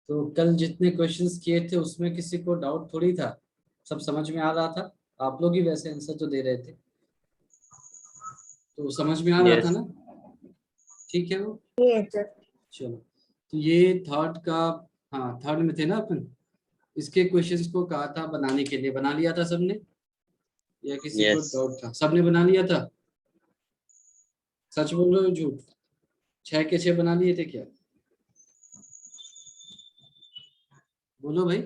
तो कल जितने क्वेश्चंस किए थे उसमें किसी को डाउट थोड़ी था, सब समझ में आ रहा था। आप लोग ही वैसे आंसर तो दे रहे थे, तो समझ में आ रहा था यस। ना? ठीक है वो। Yes sir. चलो, तो ये थर्ड का, हाँ थर्ड में थे ना अपन। इसके क्वेश्चंस को कहा था बनाने के लिए, बना लिया था सबने या किसी को यस। डाउट था? सबने बना लिया था? सच बोल रहे हो झूठ? 6 के 6 बना लिए थे क्या? बोलो भाई।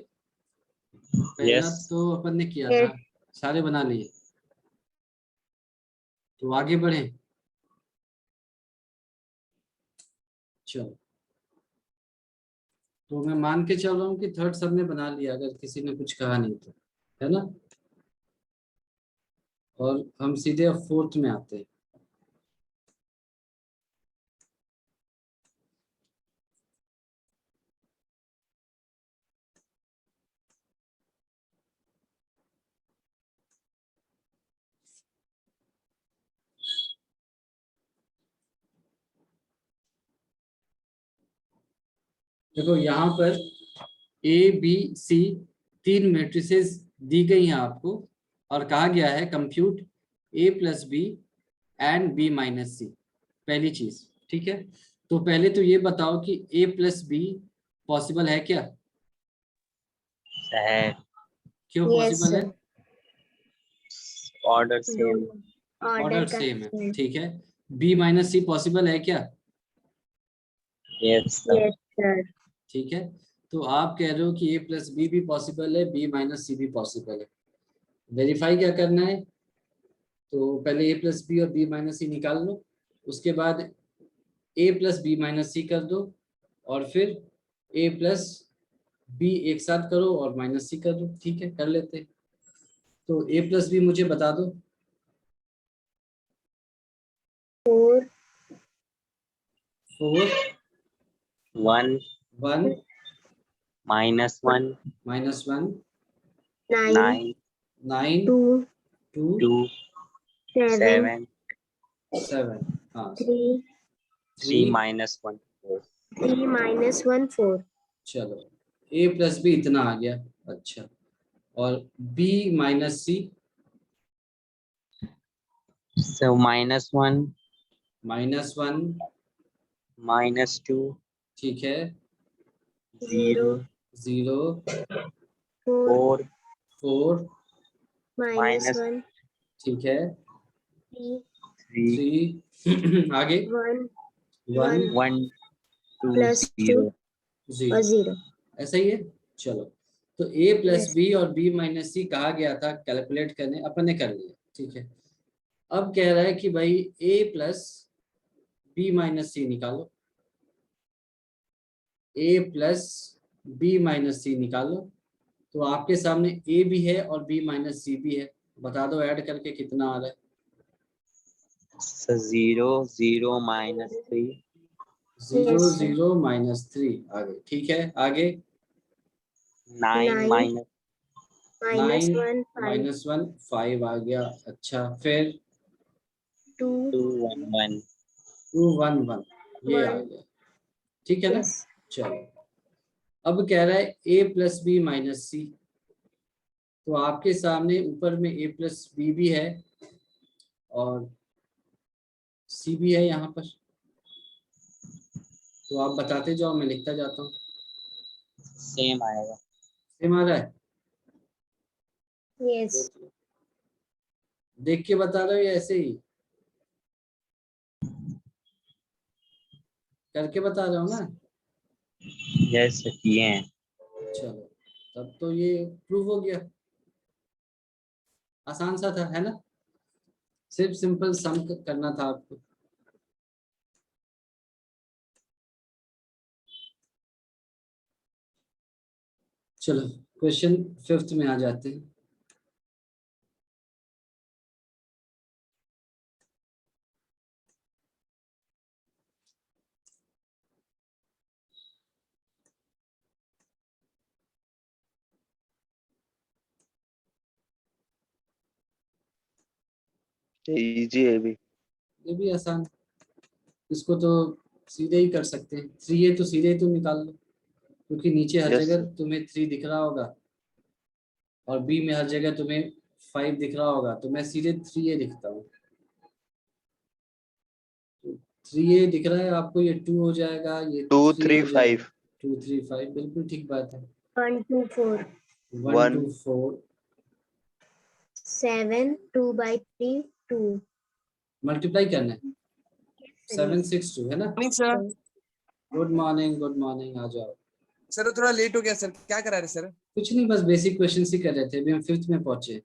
पहला यस। तो अपन ने किया था, यस सारे बना लिए। तो आगे बढ़े। चलो, तो मैं मान के चल रहा हूँ कि थर्ड सबने बना लिया, अगर किसी ने कुछ कहा नहीं तो, है ना? और हम सीधे अब फोर्थ में आते हैं। देखो यहाँ पर ए बी सी 3 मैट्रिसेस दी गई हैं आपको, और कहा गया है compute A plus B and B minus C. पहली चीज, ठीक है। तो पहले तो ये बताओ कि ए प्लस बी पॉसिबल है क्या? है। क्यों यस पॉसिबल है? सर। Order same. दोनों ऑर्डर ऑर्डर का सेम है, सेम। ठीक है। बी माइनस सी पॉसिबल है क्या? Yes sir. Yes sir. ठीक है। तो आप कह रहे हो कि ए प्लस बी भी पॉसिबल है, बी माइनस सी भी पॉसिबल है। वेरीफाई क्या करना है? तो पहले ए प्लस बी और बी माइनस सी निकाल लो, उसके बाद ए प्लस बी माइनस सी कर दो, और फिर ए प्लस बी एक साथ करो और माइनस सी कर दो। ठीक है, कर लेते हैं। तो ए प्लस बी मुझे बता दो। 4 4 1 1 -1 -1 9 9 9 2 2 2 7 7 7, हाँ 3 3 3। -1 4। 3 -1 4। चलो, ए प्लस बी इतना आ गया। अच्छा, और बी माइनस सी? So -1 -1, -2 ठीक है। 0 0 0 4 4 4, -1 ठीक है। 3 -3 3 आगे 1 1 1 1 2 +2 0। और 0, 0। ऐसा ही है। चलो, तो ए प्लस यस। बी और बी माइनस सी कहा गया था कैलकुलेट करने, अपन ने कर लिया, ठीक है। अब कह रहा है कि भाई ए प्लस बी माइनस सी निकालो। ए प्लस बी माइनस सी निकालो। तो आपके सामने ए भी है और बी माइनस सी भी है, बता दो ऐड करके कितना आ रहा है? So 0 0 -3 0 yes sir. 0 -3 आगे, ठीक है। आगे 9 9 9 -1 5 -1 5 आ गया। अच्छा, फिर 2 2 1 1। 2 1 1, ये आ 1। गया, ठीक है ना? यस। चलो, अब कह रहा है ए प्लस बी माइनस सी। तो आपके सामने ऊपर में ए प्लस बी भी है और सी भी है यहाँ पर। तो आप बताते जाओ, मैं लिखता जाता हूँ। सेम आएगा। सेम आ रहा है? यस। देख लो, देख के बता रहे हो या ऐसे ही करके बता रहे हो ना? यस किए हैं। चलो, तब तो ये प्रूव हो गया। आसान सा था, है ना? सिर्फ सिंपल सम करना था आपको। चलो, क्वेश्चन फिफ्थ में आ जाते हैं। इजी है भी। ये भी आसान, इसको तो सीधे ही कर सकते हैं। 3a तो सीधे ही तो निकाल लो। क्योंकि नीचे हर Yes, जगह sir. तुम्हें 3 दिख रहा होगा और बी में हर जगह तुम्हें 5 दिख रहा होगा, तो मैं सीधे 3A लिखता हूँ। 3A दिख रहा है आपको, ये 2 हो जाएगा, ये 2, 3 3, हो जाएगा, 5. 2 3 5, बिल्कुल ठीक बात है। 1 2 4 1 2 1. 4 7 2 by 3 2 मल्टीप्लाई करना है, 7 6 2 है ना। Morning sir. Good morning, good morning, आ जाओ। सर थोड़ा लेट हो गया सर, क्या करा रहे सर? कुछ नहीं, बस बेसिक क्वेश्चन ही कर रहे थे, अभी हम 5th में पहुंचे।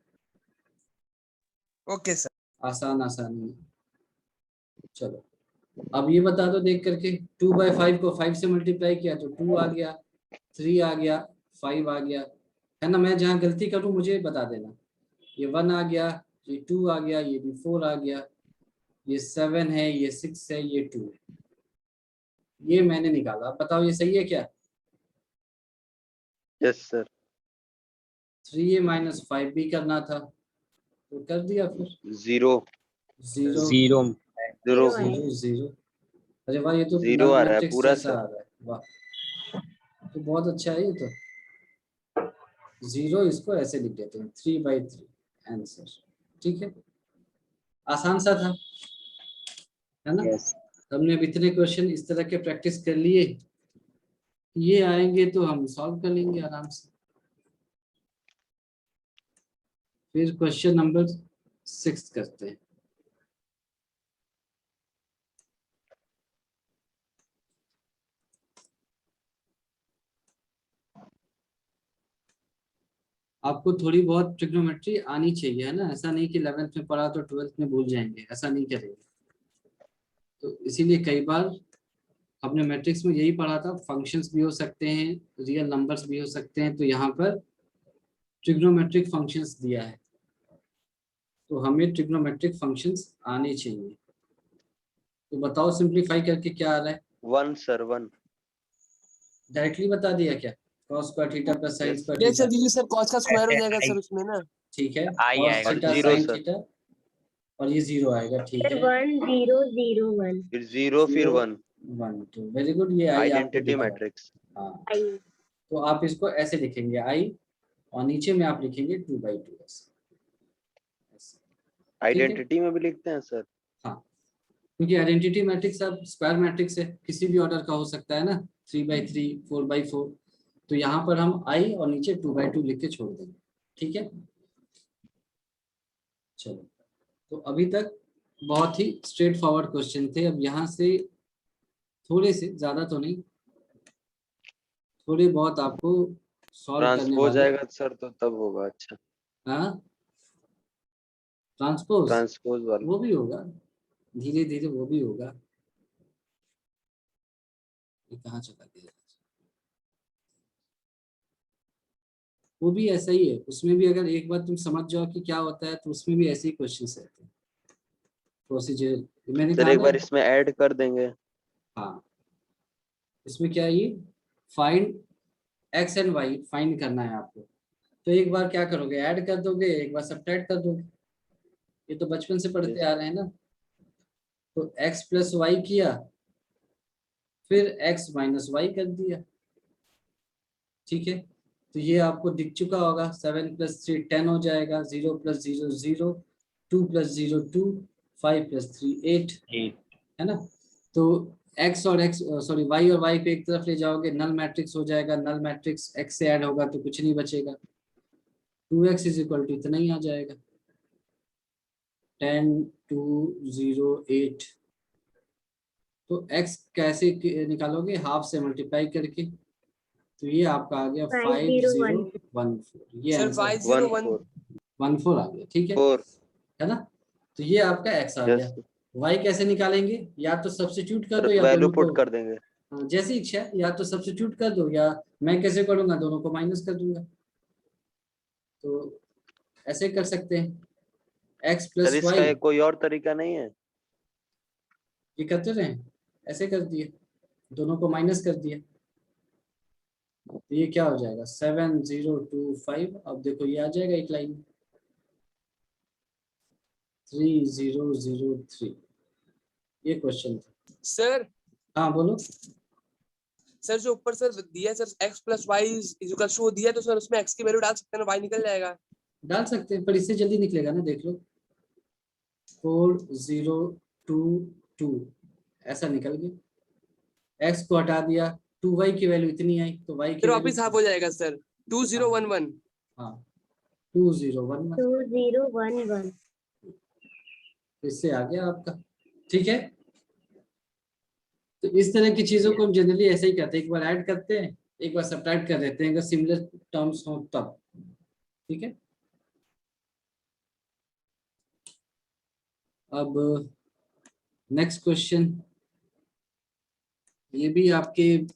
Okay sir. आसान आसान है। चलो अब ये बता दो देख करके, 2/5 को 5 से मल्टीप्लाई किया तो 2 आ गया, 3 आ गया, 5 आ गया, है ना। मैं जहाँ गलती करूँ मुझे बता देना। ये 1 आ गया, ये 2 आ गया, ये भी 4 आ गया, ये 7 है, ये 6 है, ये 2, ये मैंने निकाला। बताओ ये सही है क्या? Yes, sir. 3A - 5 भी करना था तो कर दिया, फिर 0. 0 0. 0. 0 0। अरे वाह, ये तो 0 नल आ रहा है मैट्रिक्स पूरा जैसा सर. आ रहा है, वाह, तो बहुत अच्छा है ये तो। 0 इसको ऐसे लिख देते हैं, 3/3 आंसर। ठीक है, आसान सा था, है ना। Yes. हमने अब इतने क्वेश्चन इस तरह के प्रैक्टिस कर लिए, ये आएंगे तो हम सॉल्व कर लेंगे आराम से। फिर क्वेश्चन नंबर 6 करते हैं। आपको थोड़ी बहुत ट्रिग्नोमेट्री आनी चाहिए, है ना। ऐसा नहीं कि 11th में पढ़ा तो 12th में भूल जाएंगे, ऐसा नहीं करेंगे। तो इसीलिए कई बार हमने मैट्रिक्स में यही पढ़ा था, फंक्शंस भी हो सकते हैं, रियल नंबर्स भी हो सकते हैं, तो यहाँ पर ट्रिग्नोमेट्रिक फंक्शंस दिया है, तो हमें ट्रिग्नोमेट्रिक फंक्शंस आने चाहिए। तो बताओ सिंपलीफाई करके क्या आ रहा है? 1, sir. 1. डायरेक्टली बता दिया क्या? cos square theta plus sin Yes. Square ये थीटा, सर जी सर cos का स्क्वायर हो जाएगा सर उसमें ना। ठीक है, I cos आएगा. थीटा और 0 sin sir. थीटा, और ये 0 आएगा, ठीक सर है। 1 0 0 1 फिर 0 फिर 1. 1 2, वेरी गुड, ये आई आपको Identity दिख रहा है। matrix. हाँ, I तो आप इसको ऐसे लिखेंगे आई, और नीचे में आप लिखेंगे 2/2 ऐसे, ठीक है। Identity में भी लिखते हैं सर. हाँ, क्योंकि आइडेंटिटी मैट्रिक्स अब स्क्वायर मैट्रिक्स है, किसी भी ऑर्डर का हो सकता है ना, 3/3 4/4, तो यहाँ पर हम आई और नीचे 2/2 लिख के छोड़ देंगे, ठीक है। चलो, तो अभी तक बहुत ही स्ट्रेट फॉरवर्ड क्वेश्चन थे। अब यहाँ से थोड़े से, ज्यादा तो नहीं, थोड़े बहुत आपको सॉल्व करने ट्रांसपोज वाले। आएगा सर तो तब होगा. अच्छा, हाँ, ट्रांसपोज, ट्रांसपोज वाला. वो भी होगा, धीरे धीरे वो भी होगा। ये कहाँ चला गया? वो भी ऐसा ही है, उसमें भी अगर एक बार तुम समझ जाओ कि क्या होता है, तो उसमें भी ऐसे ही क्वेश्चन रहते हैं, प्रोसीजर मैंने सर कहा एक ना। बार इसमें ऐड कर देंगे. हाँ, इसमें क्या है, ये find x and y find करना है आपको। तो एक बार क्या करोगे, ऐड कर दोगे, एक बार सब्ट्रैक्ट कर दोगे, ये तो बचपन से पढ़ते Yes. आ रहे हैं ना। तो x प्लस वाई किया, फिर x माइनस वाई कर दिया, ठीक है। तो ये आपको दिख चुका होगा, 7 + 3 10 हो जाएगा, 0 + 0 0, 2 + 0 2, 5 + 3 8, 8. है ना। तो x और x, सॉरी y और y को एक तरफ ले जाओगे, नल मैट्रिक्स हो जाएगा, नल मैट्रिक्स x से ऐड होगा तो कुछ नहीं बचेगा, 2x = इतना ही आ जाएगा, 10 2 0 8। तो x कैसे निकालोगे, हाफ से मल्टीप्लाई करके, तो ये आपका आ गया 5014, ये सर आंसर 501 14 आ गया, ठीक है 4. है ना। तो ये आपका x आ गया। यस. y कैसे निकालेंगे, या तो सब्स्टिट्यूट कर सर दो या वैल्यू दोनों को, पुट कर देंगे. जैसी इच्छा है, या तो सब्स्टिट्यूट कर दो, या मैं कैसे करूंगा, दोनों को माइनस कर दूंगा, तो ऐसे कर सकते हैं, x सर + y, इसका कोई और तरीका नहीं है. ये करते रहे, ऐसे कर दिए, दोनों को माइनस कर दिया, तो ये क्या हो जाएगा, 7 0 2 5। अब देखो ये आ जाएगा एक लाइन, 3 0 0 3, ये क्वेश्चन था। सर। हाँ बोलो। सर जो ऊपर सर दिया है sir x plus y is equal to दिया है, तो सर उसमें x की वैल्यू डाल सकते हैं ना, y निकल जाएगा। डाल सकते हैं पर इससे जल्दी निकलेगा ना, देख लो 4022 ऐसा निकल गया। x को हटा दिया, 2y की वैल्यू इतनी आई तो y की फिर वापिस हाफ वैल्यू, हो जाएगा सर 2011। हाँ 2011 2011 इससे आ गया आपका। ठीक है, तो इस तरह की चीजों को हम जनरली ऐसे ही करते हैं, एक बार ऐड करते हैं, एक बार सब्ट्रैक्ट कर देते हैं अगर सिमिलर टर्म्स हो तब। ठीक है, अब नेक्स्ट क्वेश्चन, ये भी आपके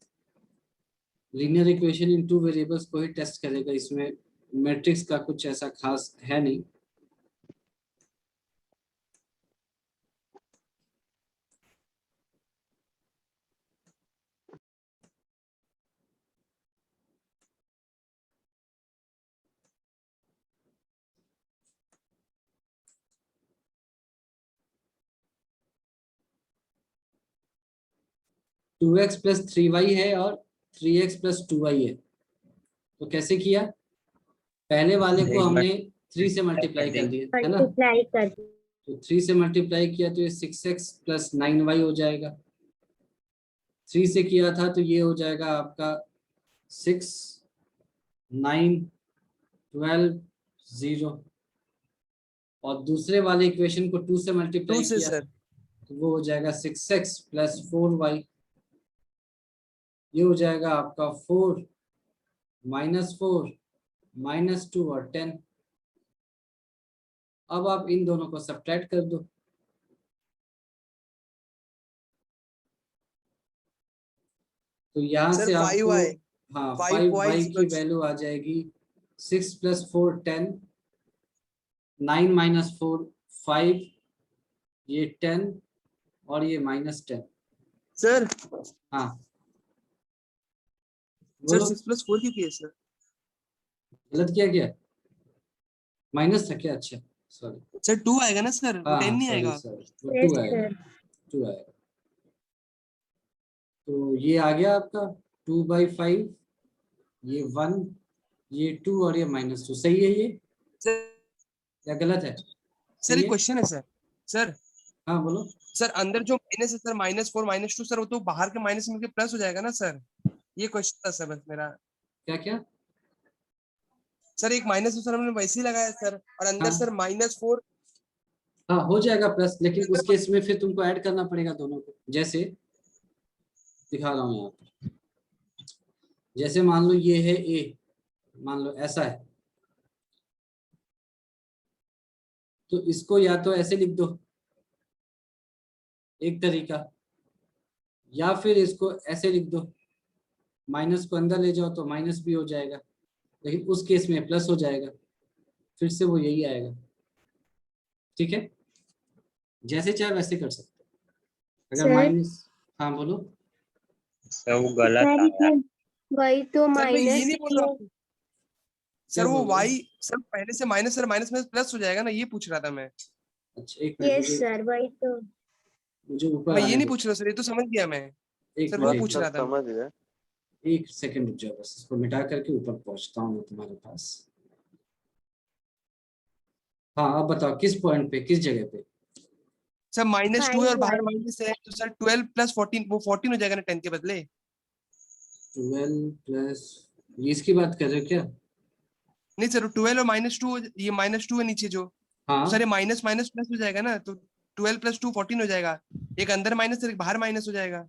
लीनियर इक्वेशन इन 2 वेरिएबल्स को ही टेस्ट करेगा, इसमें मैट्रिक्स का कुछ ऐसा खास है नहीं। टू एक्स प्लस 3y है और 3x प्लस 2y है, तो कैसे किया? पहले वाले को हमने 3 से मल्टीप्लाई कर दिया है ना, मल्टीप्लाई कर तो 3 से मल्टीप्लाई किया तो ये 6x प्लस 9y हो जाएगा। 3 से किया था तो ये हो जाएगा आपका 6 9 12 0, और दूसरे वाले इक्वेशन को 2 से मल्टीप्लाई 2 से किया सर तो वो हो जाएगा 6x प्लस 4y, ये हो जाएगा आपका 4 -4 -2 और 10। अब आप इन दोनों को सब्ट्रैक्ट कर दो, तो यहाँ सर से आपको 5y हाँ 5y 5y की वैल्यू आ जाएगी 6 + 4 10, 9 - 4 5, ये 10 और ये -10। सर हाँ सर बोलो, 6 + 4 की है सर। गलत किया क्या? माइनस था क्या? अच्छा सॉरी, सर 2 आएगा ना सर, वो 10 हाँ नहीं सॉरी आएगा। सॉरी, वो यस 2 आएगा, सर 2 आएगा। तो ये आ गया आपका 2/5, ये 1, ये 2 और ये -2, सही है ये सर या गलत है? सर सही एक है, क्वेश्चन है सर। सर हाँ बोलो। सर अंदर जो माइनस है सर -4 -2 सर, वो तो बाहर के माइनस मिलके प्लस हो जाएगा ना सर, ये क्वेश्चन था सर बस मेरा। क्या क्या? सर एक माइनस तो सर हमने वैसे ही लगाया सर, और अंदर हाँ सर -4। हाँ हो जाएगा प्लस, लेकिन उस केस में फिर तुमको ऐड करना पड़ेगा दोनों को, जैसे दिखा रहा हूँ यहाँ पर। जैसे मान लो ये है a, मान लो ऐसा है, तो इसको या तो ऐसे लिख दो एक तरीका, या फिर इसको ऐसे लिख दो, माइनस को अंदर ले जाओ तो माइनस भी हो जाएगा, लेकिन उस केस में प्लस हो जाएगा, फिर से वो यही आएगा। ठीक है, जैसे चाहे वैसे कर सकते हो। अगर सर माइनस, हाँ बोलो। सर वो गलत सर आया। इसमें वही तो सर मैं ये माइनस नहीं बोल रहा हूँ क्या सर, वो बोल रहे हो? y सर पहले से माइनस सर माइनस में प्लस हो जाएगा ना, ये पूछ रहा था मैं। अच्छा एक मिनट, यस सर वही तो मुझे ऊपर मैं ये आने नहीं दो, पूछ रहा सर, ये तो समझ गया मैं। एक सर वो मिनट, वही पूछ सब रहा था मैं। समझ गए। एक सेकंड रुक जाओ, बस इसको मिटा करके ऊपर पहुंचता हूँ मैं तुम्हारे पास। हाँ अब बताओ किस पॉइंट पे, किस जगह पे? सर -2 है और बाहर 5y माइनस है, तो सर 12 + 14 वो 14 हो जाएगा ना 10 के बदले। 12 प्लस, ये इसकी बात कर रहे हो क्या? नहीं सर 12 और -2, ये -2 है नीचे जो, तो सर हाँ ये माइनस माइनस प्लस हो जाएगा ना, तो 12 + 2 14 हो जाएगा। एक अंदर माइनस और एक बाहर माइनस हो जाएगा।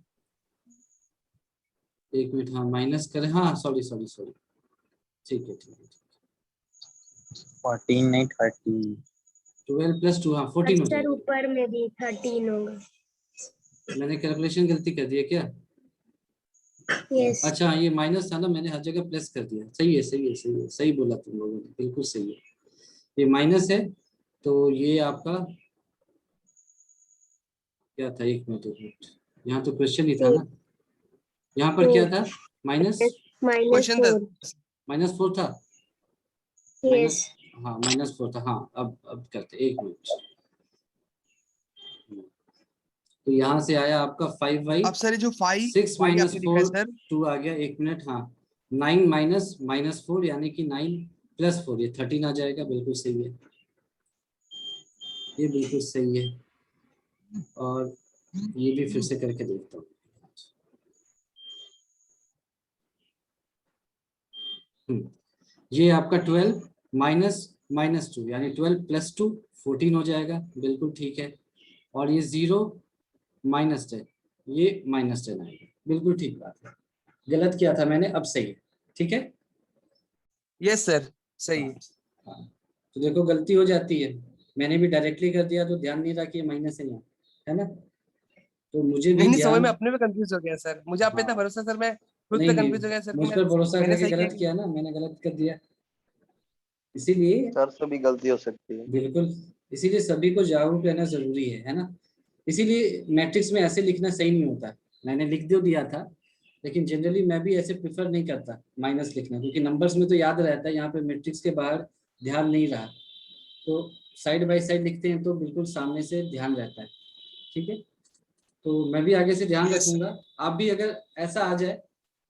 एक मिनट, हाँ माइनस करें, हाँ सॉरी सॉरी सॉरी, ठीक है ठीक है। 14 नहीं 30। 12 + 2 हाँ 14 हो सर जाएगा। ऊपर में भी 13 होगा मैंने कैलकुलेशन गलती कर दिया क्या? यस अच्छा हाँ, ये माइनस था ना, मैंने हर जगह प्लस कर दिया। सही है सही है सही है, सही बोला तुम लोगों ने, बिल्कुल सही है। ये माइनस है, तो ये आपका क्या था, एक मिनट, यहाँ तो क्वेश्चन ही था ना, यहाँ पर क्या था? माइनस क्वेश्चन था। -4 था, यस माइनस, हाँ -4 था। हाँ अब करते, एक मिनट, तो यहाँ से आया आपका 5y, अब सर ये जो 5 6 y माइनस आपने लिखा है 4 सर, 2 आ गया, 1 मिनट, हाँ 9 माइनस माइनस 4 यानी कि 9 प्लस 4, ये 13 आ जाएगा। बिल्कुल सही है, ये बिल्कुल सही है। और ये भी फिर से करके देखता हूँ। ये आपका 12 माइनस माइनस 2 यानी 12 प्लस 2 14 हो जाएगा। बिल्कुल ठीक है। और ये 0 माइनस 10, ये माइनस 10 आएगा। बिल्कुल ठीक बात है, गलत किया था मैंने, अब सही है। ठीक है, यस सर सही है। हाँ। तो देखो गलती हो जाती है, मैंने भी डायरेक्टली कर दिया तो ध्यान नहीं रहा कि ये माइनस है यहाँ, है ना। तो मुझे भी नहीं नहीं, समझ ध्यान, में अपने में कंफ्यूज हो गया सर, मुझे आप पे इतना हाँ भरोसा सर, मैं खुद नहीं पे नहीं, कंफ्यूज हो गया सर कि मुझ पर भरोसा मैंने करके सही किया गलत कि नहीं। किया ना, मैंने गलत कर दिया। इसीलिए सर से भी गलती हो सकती है। बिल्कुल, इसीलिए सभी को जागरूक रहना जरूरी है ना। इसीलिए मैट्रिक्स में ऐसे लिखना सही नहीं होता। मैंने लिख दो दिया था, लेकिन जनरली मैं भी ऐसे प्रेफर नहीं करता माइनस लिखना, क्योंकि नंबर्स में तो याद रहता है, यहाँ पे मैट्रिक्स के बाहर ध्यान नहीं रहा। तो साइड बाय साइड लिखते हैं तो बिल्कुल सामने से ध्यान रहता है। ठीक है, तो मैं भी आगे से ध्यान यस सर। रखूंगा। आप भी अगर ऐसा आ जाए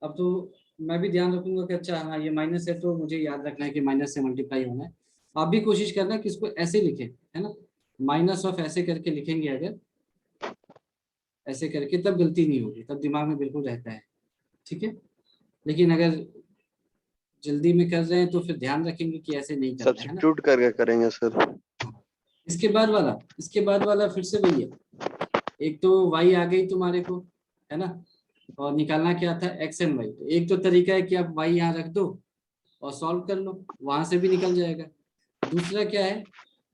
अब तो मैं भी ध्यान रखूंगा कि अच्छा हाँ ये माइनस है तो मुझे याद रखना है कि माइनस से मल्टीप्लाई होना है। आप भी कोशिश करना कि इसको ऐसे लिखें, है ना, माइनस ऑफ ऐसे करके लिखेंगे अगर, ऐसे करके, तब गलती नहीं होगी, तब दिमाग में बिल्कुल रहता है। ठीक है, लेकिन अगर जल्दी में कर रहे हैं तो फिर ध्यान रखेंगे कि ऐसे नहीं करना है ना। सब्स्टिट्यूट करके करेंगे सर। हाँ। इसके बाद वाला फिर से वही है। एक तो y आ गई तुम्हारे को, है ना, और निकालना क्या था x एंड y। तो एक तो तरीका है कि आप y यहाँ रख दो और सॉल्व कर लो, वहां से भी निकल जाएगा। दूसरा क्या है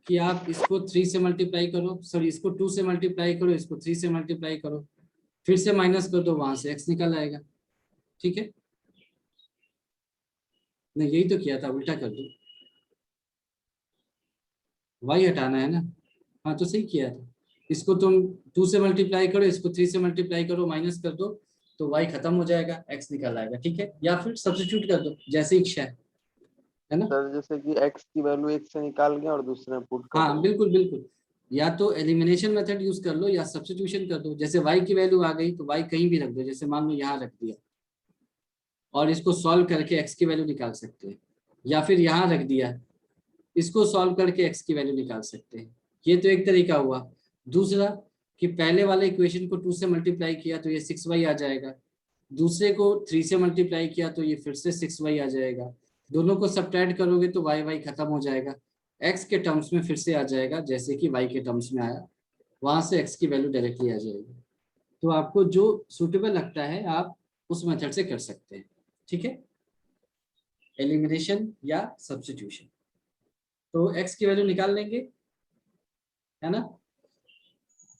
कि आप इसको 3 से मल्टीप्लाई करो, सॉरी इसको 2 से मल्टीप्लाई करो, इसको 3 से मल्टीप्लाई करो, फिर से माइनस कर दो, वहां से x निकल आएगा। ठीक है, नहीं यही तो किया था, उल्टा कर दो, y हटाना है ना। हाँ तो सही किया था, इसको तुम 2 से मल्टीप्लाई करो, इसको 3 से मल्टीप्लाई करो, माइनस कर दो, तो y खत्म हो जाएगा, x निकल आएगा। ठीक है, या फिर सब्स्टिट्यूट कर दो जैसे इच्छा है ना। सर जैसे कि x की वैल्यू 1 से निकाल के और दूसरे में पुट कर हाँ देंगे। बिल्कुल बिल्कुल, या तो एलिमिनेशन मेथड यूज कर लो या सब्स्टिट्यूशन कर दो। जैसे y की वैल्यू आ गई तो y कहीं भी रख दो, जैसे मान लो यहाँ रख दिया, और इसको सॉल्व करके x की वैल्यू निकाल सकते हैं, या फिर यहाँ रख दिया, इसको सॉल्व करके x की वैल्यू निकाल सकते हैं। ये तो एक तरीका हुआ। दूसरा कि पहले वाले इक्वेशन को 2 से मल्टीप्लाई किया तो ये 6y आ जाएगा, दूसरे को 3 से मल्टीप्लाई किया तो ये फिर से 6y आ जाएगा, दोनों को सब्ट्रैक्ट करोगे तो y खत्म हो जाएगा, x के टर्म्स में फिर से आ जाएगा जैसे कि y के टर्म्स में आया, वहां से x की वैल्यू डायरेक्टली आ जाएगी। तो आपको जो सुटेबल लगता है आप उस मेथड से कर सकते हैं। ठीक है, एलिमिनेशन या सब्स्टिट्यूशन। तो x की वैल्यू निकाल लेंगे, है ना।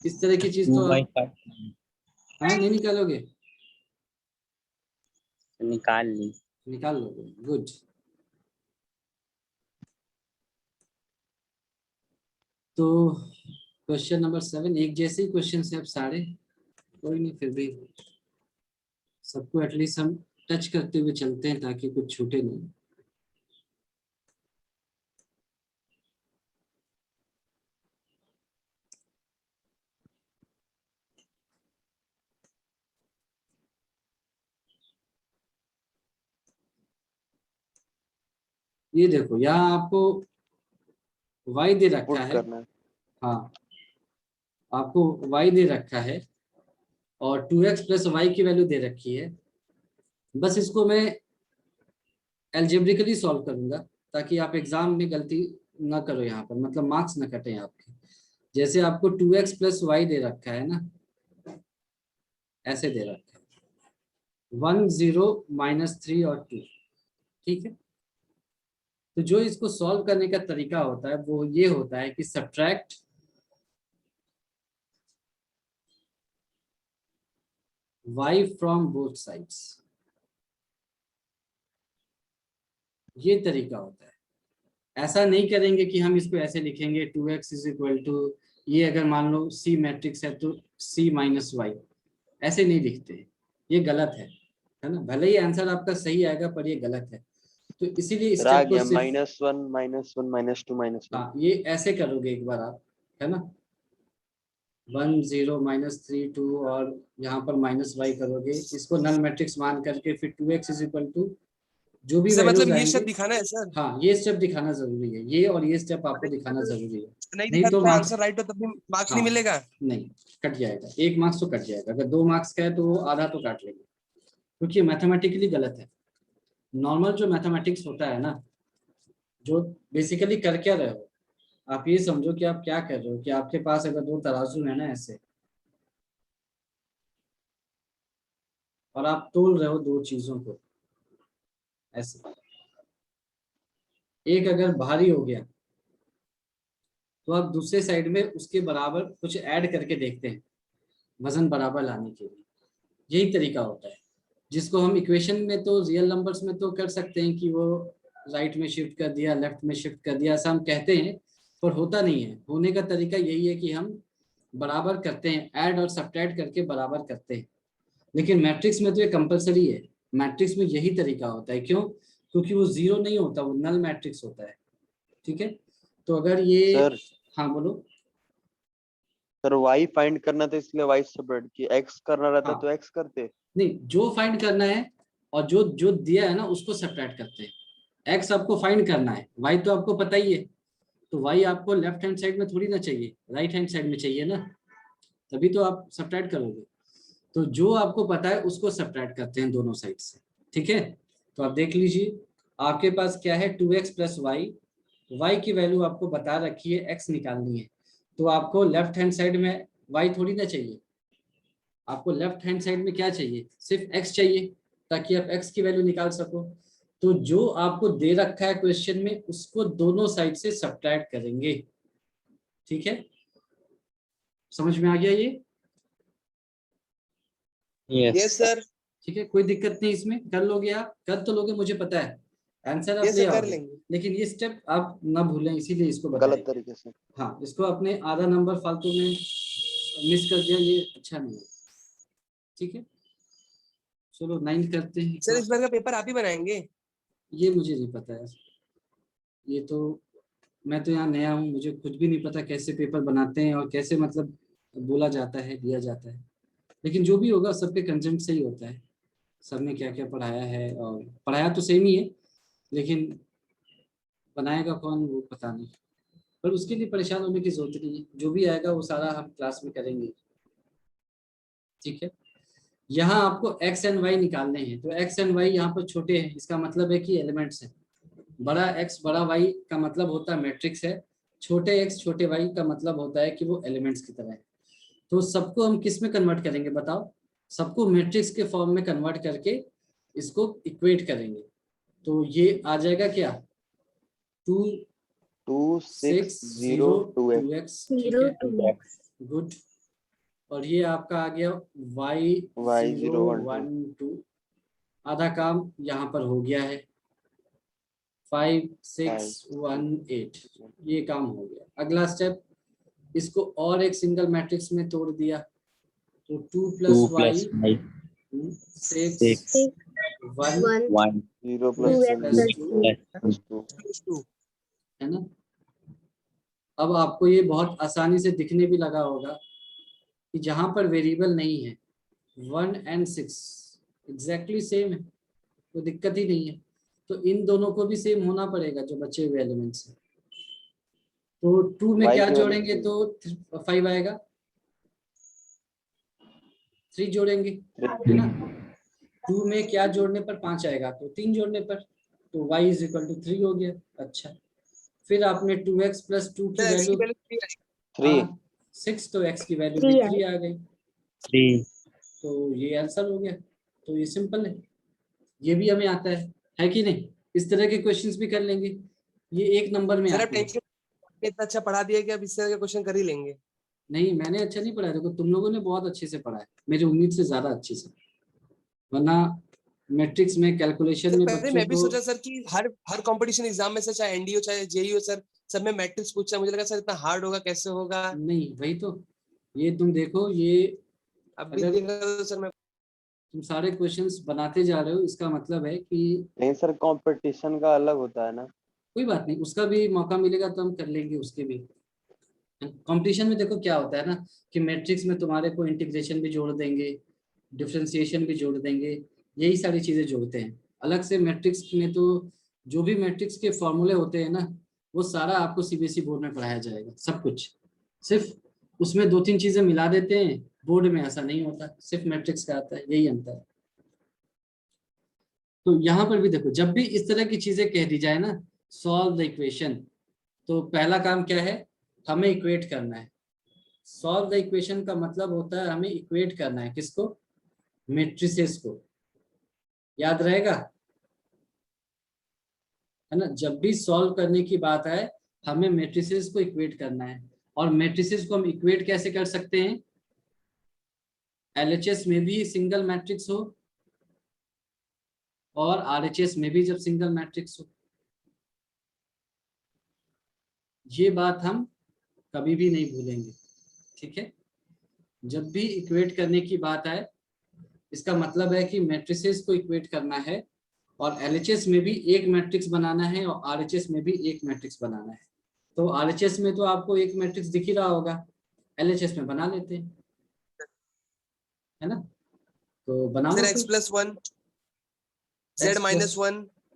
इस तरह की चीज तो 2/5 हाँ नहीं निकालोगे, निकाल ली। निकाल लोगे, गुड। तो क्वेश्चन नंबर 7 एक जैसे ही क्वेश्चन से अब सारे, कोई नहीं, फिर भी सबको एटलीस्ट हम टच करते हुए चलते हैं ताकि कुछ छूटे नहीं। ये देखो यहाँ आपको y दे रखा पुट है, करना है। हाँ आपको y दे रखा है और 2x प्लस वाई की वैल्यू दे रखी है। बस इसको मैं एल्जेब्रिकली सॉल्व करूंगा ताकि आप एग्जाम में गलती ना करो, यहाँ पर मतलब मार्क्स ना कटें आपके। जैसे आपको 2x प्लस वाई दे रखा है ना, ऐसे दे रखा है 1 0 -3 और 2। ठीक है, तो जो इसको सॉल्व करने का तरीका होता है वो ये होता है कि subtract y from both sides, ये तरीका होता है। ऐसा नहीं करेंगे कि हम इसको ऐसे लिखेंगे 2x इज इक्वल टू, ये अगर मान लो C मैट्रिक्स है तो C माइनस वाई, ऐसे नहीं लिखते, ये गलत है ना। भले ही आंसर आपका सही आएगा पर ये गलत है। तो इसीलिए सर आ स्टेप को गया सिर्फ, -1 -1 -2 -1। हाँ ये ऐसे करोगे एक बार आप, है ना। 1 0 -3 2 और यहाँ पर -y करोगे, इसको नल मैट्रिक्स मान करके फिर 2x = जो भी सर वैल्यूज मतलब ये आएंगे। स्टेप दिखाना है सर, हाँ, ये स्टेप दिखाना जरूरी है, ये और ये स्टेप आपको दिखाना जरूरी है। नहीं नहीं दिखा तो तो मार्क्स, आंसर राइट हो तब भी मार्क्स हाँ नहीं मिलेगा। नहीं, कट जाएगा, 1 मार्क्स तो कट जाएगा। अगर 2 मार्क्स का है तो वो आधा तो काट लेंगे, क्योंकि मैथमेटिकली गलत है। नॉर्मल जो मैथमेटिक्स होता है ना, जो बेसिकली कर क्या रहे हो आप, ये समझो कि आप क्या कर रहे हो कि आपके पास अगर 2 तराजू है ना ऐसे, और आप तोल रहे हो 2 चीजों को ऐसे, एक अगर भारी हो गया तो आप दूसरे साइड में उसके बराबर कुछ ऐड करके देखते हैं वजन बराबर लाने के लिए। यही तरीका होता है, जिसको हम इक्वेशन में तो रियल नंबर्स में तो कर सकते हैं कि वो राइट में शिफ्ट कर दिया, लेफ्ट में शिफ्ट कर दिया, ऐसा हम कहते हैं, पर होता नहीं है। होने का तरीका यही है कि हम बराबर करते हैं, ऐड और सब्ट्रैक्ट करके बराबर करते हैं। लेकिन मैट्रिक्स में तो ये कंपलसरी है, मैट्रिक्स में यही तरीका होता है। क्यों? क्योंकि वो जीरो नहीं होता, वो नल मैट्रिक्स होता है। ठीक है, तो अगर ये, सर हाँ बोलो। सर y फाइंड करना था इसलिए y सेपरेट की, x करना रहता हाँ, तो x करते। नहीं, जो फाइंड करना है और जो जो दिया है ना उसको सब्ट्रैक्ट करते हैं। एक्स आपको फाइंड करना है, वाई तो आपको पता ही है, तो वाई आपको लेफ्ट हैंड साइड में थोड़ी ना चाहिए, राइट हैंड साइड में चाहिए ना, तभी तो आप सब्ट्रैक्ट करोगे। तो जो आपको पता है उसको सब्ट्रैक्ट करते हैं दोनों साइड से। ठीक है, तो आप देख लीजिए, आपके पास क्या है, 2x + y। y की वैल्यू आपको बता रखी है, x निकालनी है, तो आपको लेफ्ट हैंड साइड में y थोड़ी ना चाहिए, आपको लेफ्ट हैंड साइड में क्या चाहिए, सिर्फ x चाहिए, ताकि आप x की वैल्यू निकाल सको। तो जो आपको दे रखा है क्वेश्चन में उसको दोनों साइड से सब्ट्रैक्ट करेंगे। ठीक है, समझ में आ गया ये? यस सर, ठीक है, कोई दिक्कत नहीं, इसमें कर लोगे, आप कर तो लोगे, मुझे पता है, आंसर आप यस ले सर कर आओगे। लेंगे। लेकिन ये स्टेप आप ना भूलें, इसीलिए इसको बताया गलत गया। तरीके से। हाँ, इसको अपने आधा नंबर फालतू में मिस कर दिया, ये अच्छा नहीं है। ठीक है, चलो 9 करते हैं एक सर बार। इस बार का पेपर आप ही बनाएंगे? ये मुझे नहीं पता है, ये तो मैं तो यहाँ नया हूँ, मुझे खुद भी नहीं पता कैसे पेपर बनाते हैं और कैसे मतलब बोला जाता है, दिया जाता है। लेकिन जो भी होगा सबके कंसेंट से ही होता है, सबने क्या क्या पढ़ाया है, और पढ़ाया तो सेम ही है, लेकिन बनाएगा कौन वो पता नहीं। पर उसके लिए परेशान होने की जरूरत नहीं है, जो भी आएगा वो सारा हम क्लास में करेंगे। ठीक है, यहाँ आपको x एंड y निकालने हैं, तो x एंड y यहाँ पर छोटे हैं, इसका मतलब है कि एलिमेंट्स हैं। बड़ा x बड़ा y का मतलब होता है मैट्रिक्स है, छोटे x छोटे y का मतलब होता है कि वो एलिमेंट्स की तरह है। तो सबको हम किस में कन्वर्ट करेंगे बताओ? सबको मैट्रिक्स के फॉर्म में कन्वर्ट करके इसको इक्वेट करेंगे। तो ये आ जाएगा क्या, 2 2 6 6 0 0 2x 2x। ठीक 0 है, 2x। गुड। और ये आपका आ गया y y 0 0 1 2। 1 2। आधा काम यहाँ पर हो गया है, 5 6 1 8, ये काम हो गया। अगला स्टेप, इसको और एक सिंगल मैट्रिक्स में तोड़ दिया, तो 2 + y 6 6 1 1 0 2x + + 2, 2 2 है ना? अब आपको ये बहुत आसानी से दिखने भी लगा होगा कि जहां पर वेरिएबल नहीं है 1 and 6 एग्जैक्टली सेम है, तो दिक्कत ही नहीं है। तो इन दोनों को भी सेम होना पड़ेगा जो बचे हुए एलिमेंट्स हैं। तो 2 में y क्या की वैल्यू जोड़ेंगे 3। तो 5 आएगा, 3 जोड़ेंगे, है ना? 2 में क्या जोड़ने पर 5 आएगा, तो 3 जोड़ने पर, तो y = 3 हो गया। अच्छा, फिर आपने 2x + 2 की सर x की वैल्यू, वैल्यू 3 आएगी। 3 हाँ 6, तो x की वैल्यू 3 भी है। 3 आ गई, 3 तो ये आंसर हो गया। तो ये सिंपल है, ये भी हमें आता है कि नहीं? इस तरह के क्वेश्चंस भी कर लेंगे, ये 1 नंबर में सर अब आते हैं। टेंशन, इतना अच्छा पढ़ा दिया कि अब इस तरह के क्वेश्चन कर ही लेंगे। नहीं, मैंने अच्छा नहीं पढ़ाया, देखो तुम लोगों ने बहुत अच्छे से पढ़ा है, मेरी उम्मीद से ज्यादा अच्छे से। वरना मैट्रिक्स में कैलकुलेशन सर में पहले बच्चों मैं भी को, सोचा सर कि हर कंपटीशन एग्जाम में से, चाहे एनडी हो चाहे जेई हो सर, सब में मैट्रिक्स पूछा, मुझे लगा सर इतना हार्ड होगा, कैसे होगा। नहीं वही तो, ये तुम देखो, ये अब भी अगर देखा तो सर मैं, तुम सारे क्वेश्चंस बनाते जा रहे हो, इसका मतलब है कि नहीं सर, कंपटीशन का अलग होता है ना। कोई बात नहीं, उसका भी मौका मिलेगा तो हम कर लेंगे उसके भी। कंपटीशन में देखो क्या होता है ना कि मैट्रिक्स में तुम्हारे को इंटीग्रेशन भी जोड़ देंगे, डिफरेंशिएशन भी जोड़ देंगे, यही सारी चीजें जोड़ते हैं। अलग से मैट्रिक्स में तो जो भी मैट्रिक्स के फॉर्मूले होते हैं ना, वो सारा आपको सीबीएसई बोर्ड में पढ़ाया जाएगा, सब कुछ। सिर्फ उसमें 2-3 चीजें मिला देते हैं, बोर्ड में ऐसा नहीं होता, सिर्फ मैट्रिक्स का आता है, यही अंतर है। तो यहाँ पर भी देखो, जब भी इस तरह की चीजें कह दी जाए ना, सॉल्व द इक्वेशन, तो पहला काम क्या है, हमें इक्वेट करना है। सॉल्व द इक्वेशन का मतलब होता है हमें इक्वेट करना है, किसको, मैट्रिसेस को। याद रहेगा, है ना, जब भी सॉल्व करने की बात आए हमें मैट्रिसेस को इक्वेट करना है। और मैट्रिसेस को हम इक्वेट कैसे कर सकते हैं, एलएचएस में भी सिंगल मैट्रिक्स हो और आरएचएस में भी जब सिंगल मैट्रिक्स हो। ये बात हम कभी भी नहीं भूलेंगे, ठीक है। जब भी इक्वेट करने की बात आए, इसका मतलब है कि मैट्रिसेस को इक्वेट करना है, और एलएचएस में भी एक मैट्रिक्स बनाना है और आरएचएस में भी एक मैट्रिक्स बनाना है। तो आरएचएस में तो आपको एक मैट्रिक्स दिख ही रहा होगा, एलएचएस में बना लेते हैं, है ना। तो बनाओ सर फिर। x+1 z - 1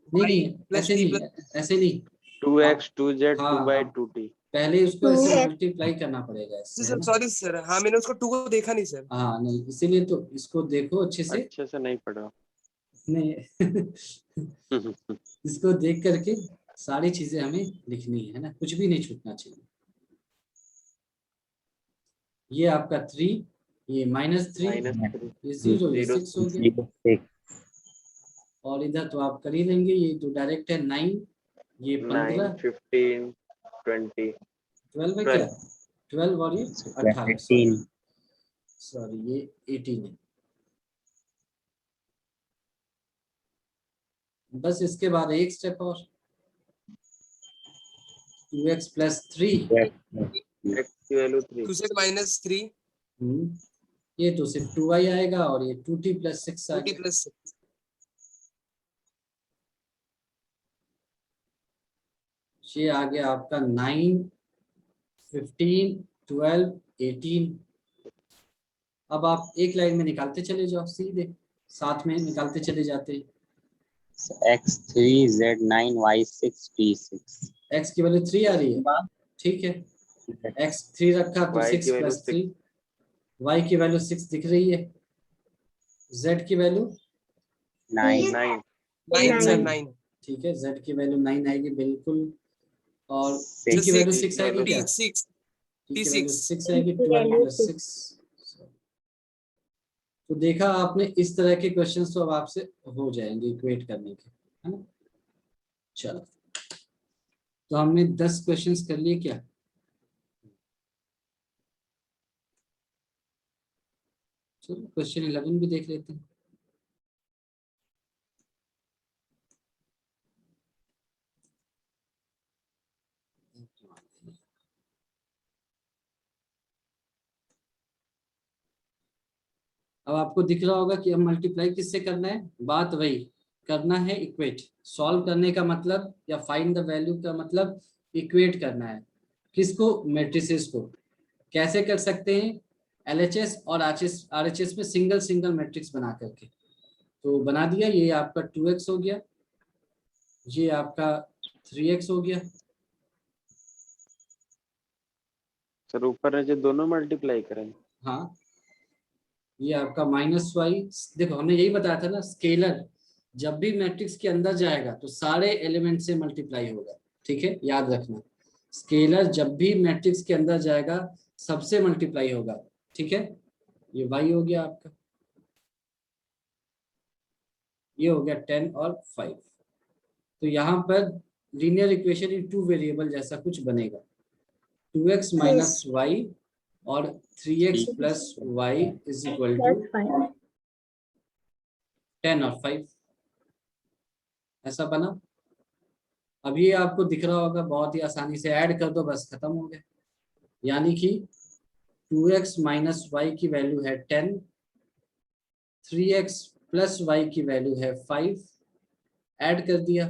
नहीं y नहीं, plus ऐसे t नहीं, plus ऐसे नहीं। 2x 2z हाँ 2y हाँ, 2t। पहले उसको ऐसे 2x मल्टीप्लाई करना पड़ेगा इससे, है सर ना। सॉरी सर, हाँ मैंने उसको 2 को देखा नहीं सर। हाँ नहीं, इसीलिए तो इसको देखो अच्छे से। अच्छे से नहीं पढ़ा। नहीं इसको देख करके सारी चीजें हमें लिखनी है ना, कुछ भी नहीं छूटना चाहिए। ये आपका 3, ये -3, -3 ये 0, ये 6 हो गया। 6 और इधर तो आप कर ही लेंगे, ये तो डायरेक्ट है 9, ये 9 15, 15 20 12 है क्या, 12 12 और ये 18, 18 सॉरी ये 18 है। बस इसके बाद एक स्टेप और, 2x + 3, x की वैल्यू 3 2z - 3 ये तो सिर्फ 2y आएगा, और ये 2t + 6 आ 2t गया। plus 6 ये आ गया आपका 9, 15, 12, 18। अब आप एक लाइन में निकालते चले जाओ, सीधे साथ में निकालते चले जाते हैं। x3 z9 y6 t6 x की वैल्यू 3 आ रही है, ठीक है। x 3 रखा तो y 6 की वैल्यू + 3, y की वैल्यू 6 दिख रही है, z की वैल्यू 9 9 9 सर 9 9 ठीक है, z की वैल्यू 9 आएगी बिल्कुल, और t 6 की वैल्यू 6 6 आएगी क्या, t6 t की वैल्यू t6 6 आएगी, 12 + 6। तो देखा आपने, इस तरह के क्वेश्चंस तो अब आपसे हो जाएंगे इक्वेट करने के, है ना। चलो, तो हमने 10 क्वेश्चंस कर लिए क्या। चलो क्वेश्चन 11 भी देख लेते हैं। अब आपको दिख रहा होगा कि अब मल्टीप्लाई किससे करना है, बात वही करना है, इक्वेट। सॉल्व करने का मतलब या फाइंड द वैल्यू का मतलब इक्वेट करना है, किसको, मैट्रिसेस को। कैसे कर सकते हैं, एलएचएस और आरएचएस में सिंगल सिंगल मैट्रिक्स बना करके। तो बना दिया, ये आपका 2x हो गया, ये आपका 3x हो गया। सर ऊपर नीचे दोनों मल्टीप्लाई करें। हाँ, ये आपका -y, देखो हमने यही बताया था ना, स्केलर जब भी मैट्रिक्स के अंदर जाएगा तो सारे एलिमेंट से मल्टीप्लाई होगा, ठीक है, याद रखना। स्केलर जब भी मैट्रिक्स के अंदर जाएगा सबसे मल्टीप्लाई होगा, ठीक है। ये y हो गया आपका, ये हो गया 10 और 5। तो यहाँ पर लीनियर इक्वेशन इन 2 वेरिएबल जैसा कुछ बनेगा, 2x - y और 3x + y = 5 10 और 5, ऐसा बना। अब ये आपको दिख रहा होगा, बहुत ही आसानी से ऐड कर दो, बस खत्म हो गया। यानी कि 2x - y की वैल्यू है 10, 3x + y की वैल्यू है 5, ऐड कर दिया,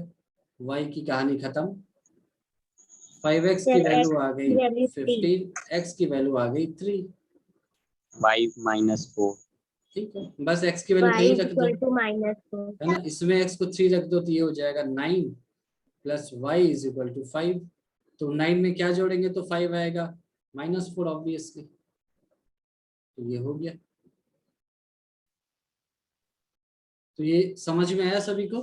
y की कहानी खत्म। 5x की Sir, वैल्यू x आ की गई value 3. 15, x की वैल्यू आ गई 3। 5 minus 4. ठीक है, बस x की वैल्यू Y 3 is रख दो, equal to -4. है ना। इसमें x को 3 रख दो तो ये हो जाएगा 9 plus y is equal to 5। तो 9 में क्या जोड़ेंगे तो 5 आएगा, -4 ऑब्वियसली। तो ये हो गया। तो ये समझ में आया सभी को।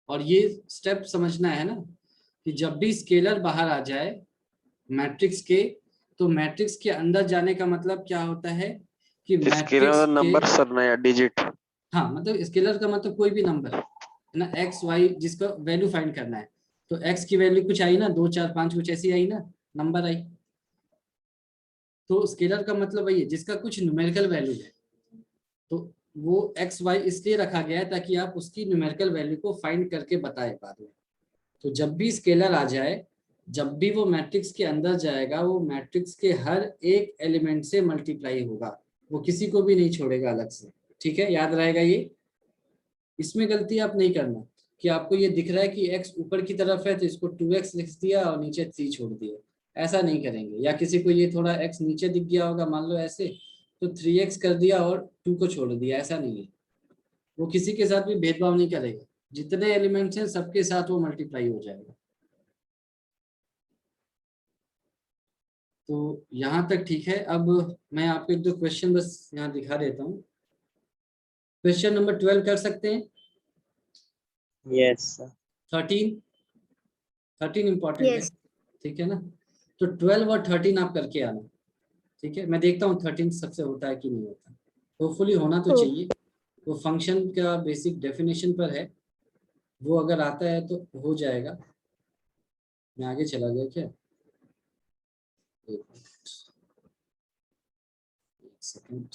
और ये स्टेप समझना है ना कि जब भी स्केलर बाहर आ जाए मैट्रिक्स के, तो मैट्रिक्स के अंदर जाने का मतलब क्या होता है कि मैट्रिक्स स्केलर के, नंबर सर नया डिजिट। हाँ मतलब स्केलर का मतलब कोई भी नंबर है ना, एक्स वाई जिसका वैल्यू फाइंड करना है। तो एक्स की वैल्यू कुछ आई ना, 2 4 5 कुछ ऐसी आई ना, नंबर आई। तो स्केलर का मतलब वही है जिसका कुछ न्यूमेरिकल वैल्यू है। तो वो एक्स वाई इसलिए रखा गया है ताकि आप उसकी न्यूमेरिकल वैल्यू को फाइंड करके बताए बाद में। तो जब भी स्केलर आ जाए, जब भी वो मैट्रिक्स के अंदर जाएगा, वो मैट्रिक्स के हर एक एलिमेंट से मल्टीप्लाई होगा, वो किसी को भी नहीं छोड़ेगा अलग से। ठीक है, याद रहेगा ये। इसमें गलती आप नहीं करना कि आपको ये दिख रहा है कि x ऊपर की तरफ है तो इसको 2x लिख दिया और नीचे 3 छोड़ दिया, ऐसा नहीं करेंगे। या किसी को ये थोड़ा x नीचे दिख गया होगा मान लो ऐसे, तो 3x कर दिया और 2 को छोड़ दिया, ऐसा नहीं है। वो किसी के साथ भी भेदभाव नहीं करेगा, जितने एलिमेंट्स हैं सबके साथ वो मल्टीप्लाई हो जाएगा। तो यहाँ तक ठीक है। अब मैं आपको एक दो क्वेश्चन बस यहाँ दिखा देता हूँ। क्वेश्चन नंबर 12 कर सकते हैं। Yes, sir. 13 इंपॉर्टेंट है, Yes. ठीक है ना। तो 12 और 13 आप करके आना, ठीक है। मैं देखता हूँ 13 सबसे होता है कि नहीं होता, होपफुली होना तो Oh. चाहिए। वो फंक्शन का बेसिक डेफिनेशन पर है, वो अगर आता है तो हो जाएगा। मैं आगे चला गया क्या, एक सेकंड।